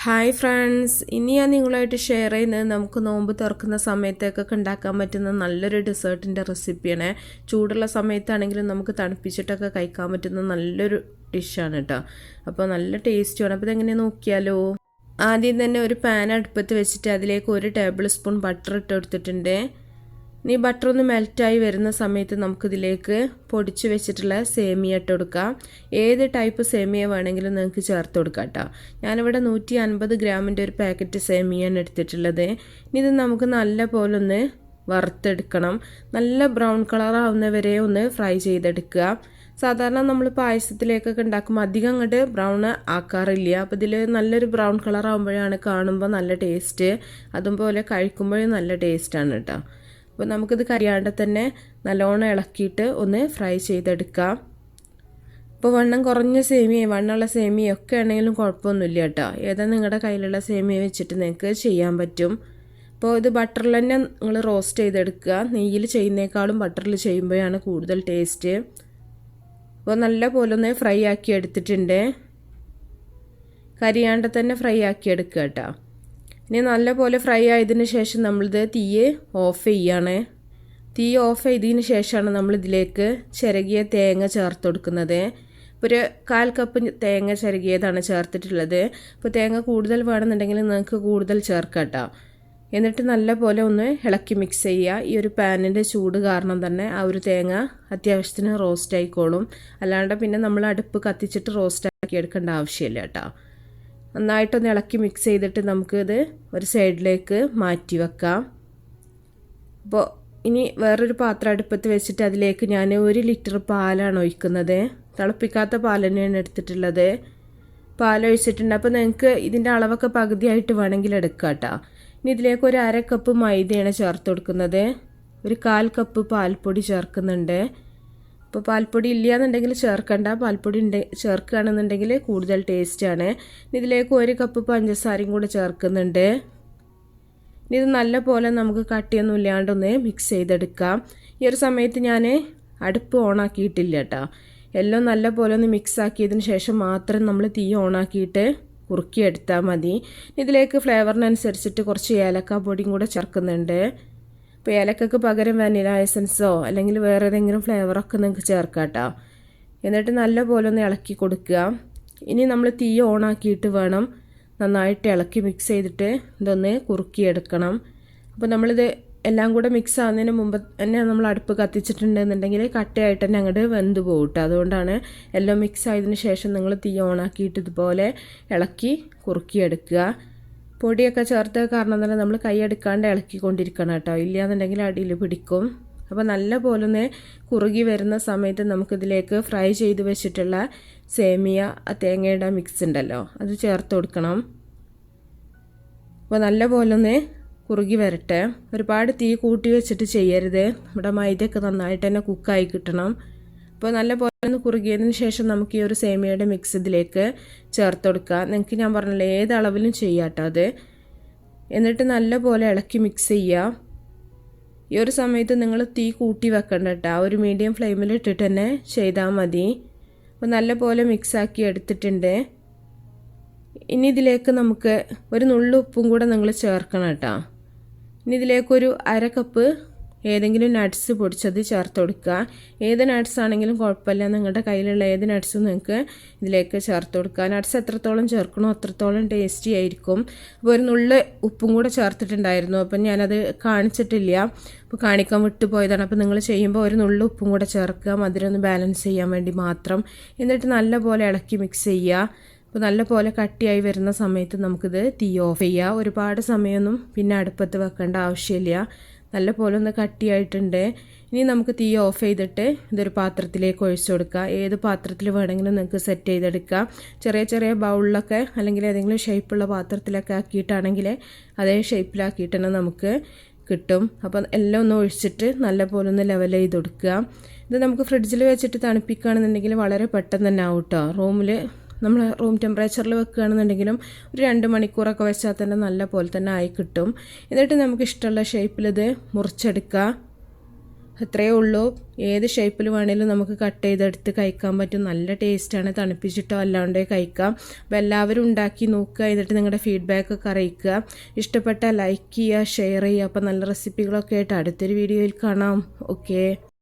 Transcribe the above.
Hi friends, ഇനി ഞാൻ നിങ്ങളുമായിട്ട് ഷെയർ ചെയ്യുന്നത് നമുക്ക് നോമ്പ് തുറക്കുന്ന സമയത്തേക്കൊക്കെ ഉണ്ടാക്കാൻ പറ്റുന്ന നല്ലൊരു ഡെസേർട്ടിൻ്റെ റെസിപ്പിയാണ്. ചൂടുള്ള സമയത്താണെങ്കിലും നമുക്ക് തണുപ്പിച്ചിട്ടൊക്കെ കഴിക്കാൻ പറ്റുന്ന നല്ലൊരു ഡിഷാണ് കേട്ടോ. അപ്പോൾ നല്ല ടേസ്റ്റുമാണ്. അപ്പോൾ ഇതെങ്ങനെ നോക്കിയാലോ. ആദ്യം തന്നെ ഒരു പാൻ അടുപ്പത്ത് വെച്ചിട്ട് അതിലേക്ക് 1 ടേബിൾ സ്പൂൺ ബട്ടർ ഇട്ട് കൊടുത്തിട്ടുണ്ട്. ഇനി ബട്ടർ ഒന്ന് മെൽറ്റായി വരുന്ന സമയത്ത് നമുക്കിതിലേക്ക് പൊടിച്ച് വെച്ചിട്ടുള്ള സേമിയ ഇട്ട് കൊടുക്കാം. ഏത് ടൈപ്പ് സേമിയ വേണമെങ്കിലും നിങ്ങൾക്ക് ചേർത്ത് കൊടുക്കാം കേട്ടോ. ഞാനിവിടെ 150 ഗ്രാമിൻ്റെ ഒരു പാക്കറ്റ് സേമിയാണ് എടുത്തിട്ടുള്ളത്. ഇനി ഇത് നമുക്ക് നല്ല പോലെ ഒന്ന് വറുത്തെടുക്കണം. നല്ല ബ്രൗൺ കളർ ആവുന്നവരെ ഒന്ന് ഫ്രൈ ചെയ്തെടുക്കുക. സാധാരണ നമ്മൾ പായസത്തിലേക്കൊക്കെ ഉണ്ടാക്കുമ്പോൾ അധികം അങ്ങോട്ട് ബ്രൗൺ ആക്കാറില്ല. അപ്പോൾ ഇതിൽ നല്ലൊരു ബ്രൗൺ കളർ ആകുമ്പോഴാണ് കാണുമ്പോൾ നല്ല ടേസ്റ്റ്, അതുപോലെ കഴിക്കുമ്പോഴും നല്ല ടേസ്റ്റാണ് കേട്ടോ. അപ്പോൾ നമുക്കിത് കരിയാണ്ട് തന്നെ നല്ലോണം ഇളക്കിയിട്ട് ഒന്ന് ഫ്രൈ ചെയ്തെടുക്കാം. ഇപ്പോൾ വണ്ണം കുറഞ്ഞ സേമിയ വണ്ണമുള്ള സേമിയ ഒക്കെ ആണെങ്കിലും കുഴപ്പമൊന്നുമില്ല കേട്ടോ. ഏതാ നിങ്ങളുടെ കയ്യിലുള്ള സേമിയ വെച്ചിട്ട് നിങ്ങൾക്ക് ചെയ്യാൻ പറ്റും. അപ്പോൾ ഇത് ബട്ടറിൽ തന്നെ നിങ്ങൾ റോസ്റ്റ് ചെയ്തെടുക്കുക. നെയ്യിൽ ചെയ്യുന്നേക്കാളും ബട്ടറിൽ ചെയ്യുമ്പോഴാണ് കൂടുതൽ ടേസ്റ്റ്. അപ്പോൾ നല്ല പോലെ ഒന്ന് ഫ്രൈ ആക്കി എടുത്തിട്ടുണ്ട്. കരിയാണ്ട് തന്നെ ഫ്രൈ ആക്കി എടുക്കുക കേട്ടോ. ഇനി നല്ല പോലെ ഫ്രൈ ആയതിന് ശേഷം നമ്മളിത് തീ ഓഫ് ചെയ്യാണ്. തീ ഓഫ് ചെയ്തതിന് ശേഷമാണ് നമ്മളിതിലേക്ക് ചിരകിയ തേങ്ങ ചേർത്ത് കൊടുക്കുന്നത്. ഒരു 1/4 കപ്പ് തേങ്ങ ചിരകിയതാണ് ചേർത്തിട്ടുള്ളത്. അപ്പോൾ തേങ്ങ കൂടുതൽ വേണമെന്നുണ്ടെങ്കിൽ നിങ്ങൾക്ക് കൂടുതൽ ചേർക്കാം കേട്ടോ. എന്നിട്ട് നല്ല പോലെ ഒന്ന് ഇളക്കി മിക്സ് ചെയ്യുക. ഈ ഒരു പാനിൻ്റെ ചൂട് കാരണം തന്നെ ആ ഒരു തേങ്ങ അത്യാവശ്യത്തിന് റോസ്റ്റ് ആയിക്കോളും. അല്ലാണ്ട് പിന്നെ നമ്മൾ അടുപ്പ് കത്തിച്ചിട്ട് റോസ്റ്റ് ആക്കി എടുക്കേണ്ട ആവശ്യമില്ല കേട്ടോ. നന്നായിട്ടൊന്ന് ഇളക്കി മിക്സ് ചെയ്തിട്ട് നമുക്കിത് ഒരു സൈഡിലേക്ക് മാറ്റി വെക്കാം. അപ്പോൾ ഇനി വേറൊരു പാത്രം അടുപ്പത്ത് വെച്ചിട്ട് അതിലേക്ക് ഞാൻ 1 ലിറ്റർ പാലാണ് ഒഴിക്കുന്നത്. തിളപ്പിക്കാത്ത പാൽ തന്നെയാണ് എടുത്തിട്ടുള്ളത്. പാലൊഴിച്ചിട്ടുണ്ട്. അപ്പോൾ നിങ്ങൾക്ക് ഇതിൻ്റെ അളവൊക്കെ പകുതിയായിട്ട് വേണമെങ്കിൽ എടുക്കാം കേട്ടോ. ഇനി ഇതിലേക്ക് 1/2 കപ്പ് മൈദയാണ് ചേർത്ത് കൊടുക്കുന്നത്. 1/4 കപ്പ് പാൽപ്പൊടി ചേർക്കുന്നുണ്ട്. ഇപ്പോൾ പാൽപ്പൊടി ഇല്ലയെന്നുണ്ടെങ്കിൽ ചേർക്കണ്ട, പാൽപ്പൊടി ചേർക്കുകയാണെന്നുണ്ടെങ്കിൽ കൂടുതൽ ടേസ്റ്റാണ്. ഇതിലേക്ക് 1 കപ്പ് പഞ്ചസാരയും കൂടെ ചേർക്കുന്നുണ്ട്. ഇനി ഇത് നല്ല പോലെ നമുക്ക് കട്ടിയൊന്നും ഇല്ലാണ്ടൊന്ന് മിക്സ് ചെയ്തെടുക്കാം. ഈ ഒരു സമയത്ത് ഞാൻ അടുപ്പ് ഓണാക്കിയിട്ടില്ല കേട്ടോ. എല്ലാം നല്ല പോലെ ഒന്ന് മിക്സ് ആക്കിയതിന് ശേഷം മാത്രം നമ്മൾ തീ ഓണാക്കിയിട്ട് കുറുക്കിയെടുത്താൽ മതി. ഇതിലേക്ക് ഫ്ലേവറിനനുസരിച്ചിട്ട് കുറച്ച് ഏലക്ക പൊടിയും കൂടെ ചേർക്കുന്നുണ്ട്. ഇപ്പോൾ ഏലക്കയ്ക്ക് പകരം വാനില എസൻസോ അല്ലെങ്കിൽ വേറെ ഏതെങ്കിലും ഫ്ലേവറൊക്കെ നിങ്ങൾക്ക് ചേർക്കാം കേട്ടോ. എന്നിട്ട് നല്ല പോലെ ഒന്ന് ഇളക്കി കൊടുക്കുക. ഇനി നമ്മൾ തീ ഓണാക്കിയിട്ട് വേണം നന്നായിട്ട് ഇളക്കി മിക്സ് ചെയ്തിട്ട് ഇതൊന്ന് കുറുക്കിയെടുക്കണം. അപ്പോൾ നമ്മളിത് എല്ലാം കൂടെ മിക്സ് ആവുന്നതിന് മുമ്പ് തന്നെ നമ്മൾ അടുപ്പ് കത്തിച്ചിട്ടുണ്ടെന്നുണ്ടെങ്കിൽ കട്ടയായിട്ട് തന്നെ അങ്ങോട്ട് വെന്ത് പോകും കേട്ടോ. അതുകൊണ്ടാണ് എല്ലാം മിക്സ് ആയതിനു ശേഷം നിങ്ങൾ തീ ഓണാക്കിയിട്ട് ഇതുപോലെ ഇളക്കി കുറുക്കിയെടുക്കുക. പൊടിയൊക്കെ ചേർത്ത് കാരണം തന്നെ നമ്മൾ കൈ എടുക്കാണ്ട് ഇളക്കിക്കൊണ്ടിരിക്കണം കേട്ടോ. ഇല്ലയെന്നുണ്ടെങ്കിൽ അടിയിൽ പിടിക്കും. അപ്പോൾ നല്ല പോലെ ഒന്ന് കുറുകി വരുന്ന സമയത്ത് നമുക്കിതിലേക്ക് ഫ്രൈ ചെയ്ത് വെച്ചിട്ടുള്ള സേമിയ തേങ്ങയുടെ മിക്സ് ഉണ്ടല്ലോ അത് ചേർത്ത് കൊടുക്കണം. അപ്പോൾ നല്ല പോലെ ഒന്ന് കുറുകി വരട്ടെ. ഒരുപാട് തീ കൂട്ടി വെച്ചിട്ട് ചെയ്യരുത്. നമ്മുടെ മൈദയൊക്കെ നന്നായിട്ട് തന്നെ കുക്കായി കിട്ടണം. അപ്പോൾ നല്ല പോലെ ഒന്ന് കുറുകിയതിന് ശേഷം നമുക്ക് ഈ ഒരു സേമിയയുടെ മിക്സ് ഇതിലേക്ക് ചേർത്ത് കൊടുക്കുക. നിങ്ങൾക്ക് ഞാൻ പറഞ്ഞില്ല ഏത് അളവിലും ചെയ്യാം കേട്ടോ അത്. എന്നിട്ട് നല്ല പോലെ ഇളക്കി മിക്സ് ചെയ്യുക. ഈ ഒരു സമയത്ത് നിങ്ങൾ തീ കൂട്ടി വെക്കണ്ട കേട്ടോ. ഒരു മീഡിയം ഫ്ലെയിമിൽ ഇട്ടിട്ട് തന്നെ ചെയ്താൽ മതി. അപ്പോൾ നല്ല പോലെ മിക്സാക്കി എടുത്തിട്ടുണ്ട്. ഇനി ഇതിലേക്ക് നമുക്ക് ഒരു നുള്ളു ഉപ്പും കൂടെ നിങ്ങൾ ചേർക്കണം കേട്ടോ. ഇനി ഇതിലേക്കൊരു 1/2 കപ്പ് ഏതെങ്കിലും നട്ട്സ് പൊടിച്ചത് ചേർത്ത് കൊടുക്കുക. ഏത് നട്ട്സ് ആണെങ്കിലും കുഴപ്പമില്ല. നിങ്ങളുടെ കയ്യിലുള്ള ഏത് നട്ട്സും നിങ്ങൾക്ക് ഇതിലേക്ക് ചേർത്ത് കൊടുക്കുക. നട്ട്സ് എത്രത്തോളം ചേർക്കണോ അത്രത്തോളം ടേസ്റ്റി ആയിരിക്കും. അപ്പോൾ ഒരു നുള്ളു ഉപ്പും കൂടെ ചേർത്തിട്ടുണ്ടായിരുന്നു. അപ്പം ഞാനത് കാണിച്ചിട്ടില്ല, അപ്പോൾ കാണിക്കാൻ വിട്ടുപോയതാണ്. അപ്പോൾ നിങ്ങൾ ചെയ്യുമ്പോൾ ഒരു നുള്ളു ഉപ്പും കൂടെ ചേർക്കുക, മധുരം ഒന്ന് ബാലൻസ് ചെയ്യാൻ വേണ്ടി മാത്രം. എന്നിട്ട് നല്ല പോലെ ഇളക്കി മിക്സ് ചെയ്യുക. അപ്പോൾ നല്ല പോലെ കട്ടിയായി വരുന്ന സമയത്ത് നമുക്കിത് തീ ഓഫ് ചെയ്യുക. ഒരുപാട് സമയമൊന്നും പിന്നെ അടുപ്പത്ത് വെക്കേണ്ട ആവശ്യമില്ല. നല്ല പോലെ ഒന്ന് കട്ടിയായിട്ടുണ്ട്. ഇനി നമുക്ക് തീ ഓഫ് ചെയ്തിട്ട് ഇതൊരു പാത്രത്തിലേക്ക് ഒഴിച്ചു കൊടുക്കുക. ഏത് പാത്രത്തിൽ വേണമെങ്കിലും നിങ്ങൾക്ക് സെറ്റ് ചെയ്തെടുക്കാം. ചെറിയ ചെറിയ ബൗളിലൊക്കെ അല്ലെങ്കിൽ ഏതെങ്കിലും ഷേപ്പുള്ള പാത്രത്തിലൊക്കെ ആക്കിയിട്ടാണെങ്കിൽ അതേ ഷേപ്പിലാക്കിയിട്ട് തന്നെ നമുക്ക് കിട്ടും. അപ്പം എല്ലാം ഒന്ന് ഒഴിച്ചിട്ട് നല്ല പോലെ ഒന്ന് ലെവൽ ചെയ്ത് കൊടുക്കുക. ഇത് നമുക്ക് ഫ്രിഡ്ജിൽ വെച്ചിട്ട് തണുപ്പിക്കുകയാണെന്നുണ്ടെങ്കിൽ വളരെ പെട്ടെന്ന് തന്നെ ആവും കേട്ടോ. നമ്മൾ റൂം ടെമ്പറേച്ചറിൽ വെക്കുകയാണെന്നുണ്ടെങ്കിലും ഒരു 2 മണിക്കൂറൊക്കെ വെച്ചാൽ തന്നെ നല്ല പോലെ തന്നെ ആയി കിട്ടും. എന്നിട്ട് നമുക്ക് ഇഷ്ടമുള്ള ഷേപ്പിൽ ഇത് മുറിച്ചെടുക്കുക. അത്രയേ ഉള്ളൂ. ഏത് ഷേപ്പിൽ വേണേലും നമുക്ക് കട്ട് ചെയ്തെടുത്ത് കഴിക്കാൻ പറ്റും. നല്ല ടേസ്റ്റാണ്. തണുപ്പിച്ചിട്ടോ അല്ലാണ്ട് കഴിക്കാം. അപ്പോൾ എല്ലാവരും ഉണ്ടാക്കി നോക്കുക. എന്നിട്ട് നിങ്ങളുടെ ഫീഡ്ബാക്കൊക്കെ അറിയിക്കുക. ഇഷ്ടപ്പെട്ടാൽ ലൈക്ക് ചെയ്യുക, ഷെയർ ചെയ്യുക. അപ്പോൾ നല്ല റെസിപ്പികളൊക്കെ ആയിട്ട് അടുത്തൊരു വീഡിയോയിൽ കാണാം. ഓക്കെ.